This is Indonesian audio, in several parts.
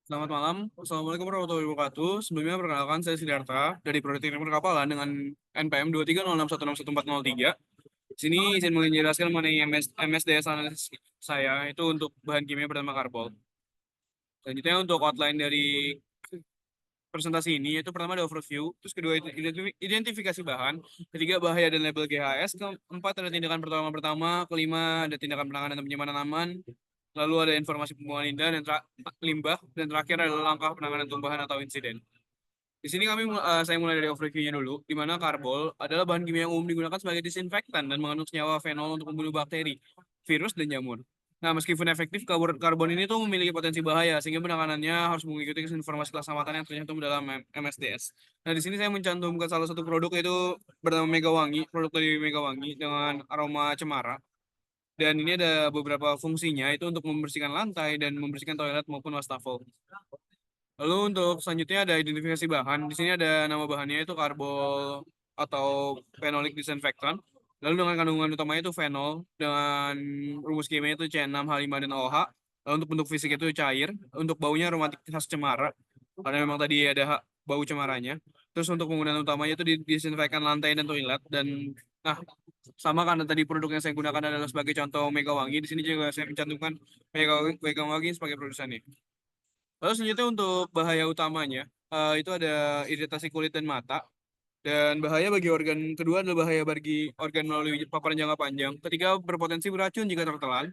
Selamat malam. Assalamualaikum warahmatullahi wabarakatuh. Sebelumnya perkenalkan saya Siddhartha dari Proyek Teknik Perkapalan dengan NPM 230616143. Di sini izin menjelaskan mengenai MSDS analisis saya itu untuk bahan kimia bernama karbol. Selanjutnya untuk outline dari presentasi ini yaitu pertama ada overview, terus kedua itu identifikasi bahan, ketiga bahaya dan label GHS, keempat ada tindakan pertolongan pertama, kelima ada tindakan penanganan dan penyimpanan aman, lalu ada informasi pembuangan limbah, dan terakhir adalah langkah penanganan tumbuhan atau insiden. Di sini saya mulai dari overview-nya dulu, di mana karbol adalah bahan kimia yang umum digunakan sebagai disinfektan dan mengandung senyawa fenol untuk membunuh bakteri, virus, dan jamur. Nah, meskipun efektif, karbon ini tuh memiliki potensi bahaya, sehingga penanganannya harus mengikuti informasi keselamatan yang tercantum dalam MSDS. Nah, di sini saya mencantumkan salah satu produk yaitu bernama Megawangi, produk dari Megawangi dengan aroma cemara. Dan ini ada beberapa fungsinya, itu untuk membersihkan lantai dan membersihkan toilet maupun wastafel. Lalu untuk selanjutnya ada identifikasi bahan. Di sini ada nama bahannya itu karbol atau phenolic disinfectant. Lalu dengan kandungan utamanya itu fenol dengan rumus kimia itu C6H5 dan OH. Lalu untuk bentuk fisik itu cair. Untuk baunya aromatik khas cemara. Karena memang tadi ada bau cemaranya. Terus untuk penggunaan utamanya itu disinfektan lantai dan toilet. Dan nah, sama karena tadi produk yang saya gunakan adalah sebagai contoh Mega Wangi. Di sini juga saya mencantumkan Mega Wangi sebagai produsennya. Lalu selanjutnya untuk bahaya utamanya, itu ada iritasi kulit dan mata. Dan bahaya bagi organ kedua adalah bahaya bagi organ melalui paparan jangka panjang. Ketiga, berpotensi beracun jika tertelan.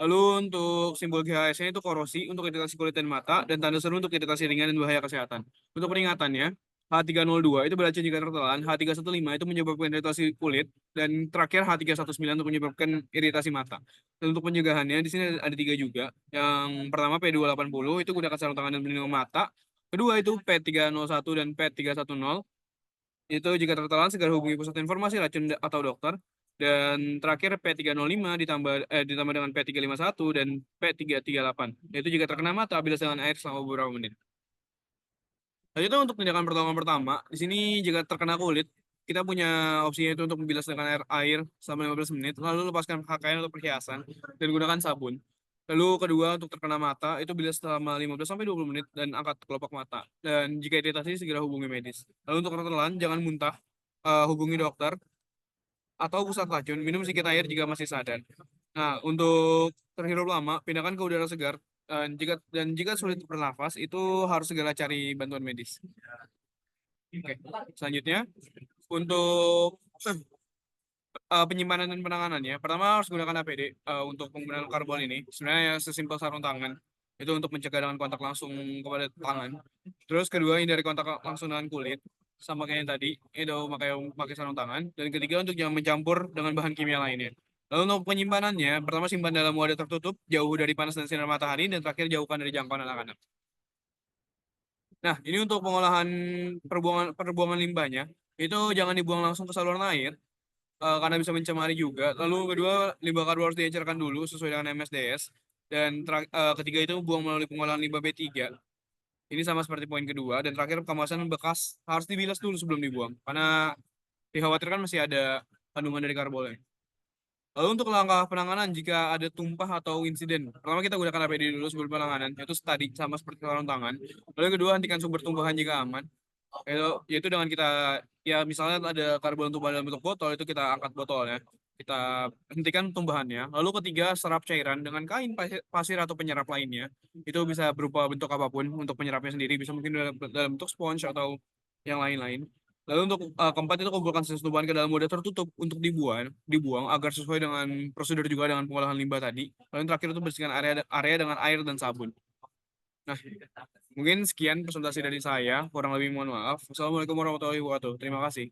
Lalu untuk simbol GHS-nya itu korosi untuk iritasi kulit dan mata, dan tanda seru untuk iritasi ringan dan bahaya kesehatan. Untuk peringatannya, H302 itu beracun jika tertelan, H315 itu menyebabkan iritasi kulit, dan terakhir H319 untuk menyebabkan iritasi mata. Dan untuk pencegahannya, di sini ada tiga juga. Yang pertama P280 itu gunakan sarung tangan dan pelindung mata. Kedua itu P301 dan P310. Itu jika tertelan segera hubungi pusat informasi racun atau dokter. Dan terakhir P305 ditambah dengan P351 dan P338. Yaitu jika terkena mata bilas dengan air selama beberapa menit. Lanjutnya untuk tindakan pertolongan pertama, di sini jika terkena kulit, kita punya opsinya itu untuk membilas dengan air selama 15 menit, lalu lepaskan pakaian atau perhiasan, dan gunakan sabun. Lalu kedua, untuk terkena mata, itu bilas selama 15-20 menit dan angkat kelopak mata. Dan jika iritasi, segera hubungi medis. Lalu untuk tertelan, jangan muntah, hubungi dokter, atau pusat racun, minum sedikit air jika masih sadar. Nah, untuk terhirup lama, pindahkan ke udara segar. Dan jika sulit bernafas, itu harus segera cari bantuan medis. Oke, selanjutnya untuk penyimpanan dan penanganannya, pertama harus gunakan APD untuk penggunaan karbon ini. Sebenarnya ya sesimpel sarung tangan. Itu untuk mencegah dengan kontak langsung kepada tangan. Terus kedua, hindari kontak langsung dengan kulit. Sama kayak yang tadi, itu pakai sarung tangan. Dan ketiga, untuk jangan mencampur dengan bahan kimia lainnya. Lalu untuk penyimpanannya, pertama simpan dalam wadah tertutup, jauh dari panas dan sinar matahari, dan terakhir jauhkan dari jangkauan anak-anak. Nah, ini untuk pengolahan perbuangan limbahnya, itu jangan dibuang langsung ke saluran air, karena bisa mencemari juga. Lalu kedua, limbah karbon harus diencerkan dulu sesuai dengan MSDS. Dan ketiga itu buang melalui pengolahan limbah B3. Ini sama seperti poin kedua. Dan terakhir, kemasan bekas harus dibilas dulu sebelum dibuang. Karena dikhawatirkan masih ada kandungan dari karbonnya. Lalu untuk langkah penanganan jika ada tumpah atau insiden. Pertama kita gunakan APD dulu sebelum penanganan. Itu tadi sama seperti sarung tangan. Lalu yang kedua, hentikan sumber tumbuhan jika aman. Yaitu dengan kita, ya misalnya ada karbon tumpah dalam bentuk botol, itu kita angkat botolnya, kita hentikan tumbuhannya. Lalu ketiga, serap cairan dengan kain, pasir atau penyerap lainnya. Itu bisa berupa bentuk apapun untuk penyerapnya sendiri, bisa mungkin dalam bentuk spons atau yang lain-lain. Lalu untuk keempat itu kumpulkan sisa tumbuhan ke dalam wadah tertutup untuk dibuang agar sesuai dengan prosedur juga dengan pengolahan limbah tadi. Lalu yang terakhir itu bersihkan area dengan air dan sabun. Nah, mungkin sekian presentasi dari saya. Kurang lebih mohon maaf. Wassalamualaikum warahmatullahi wabarakatuh. Terima kasih.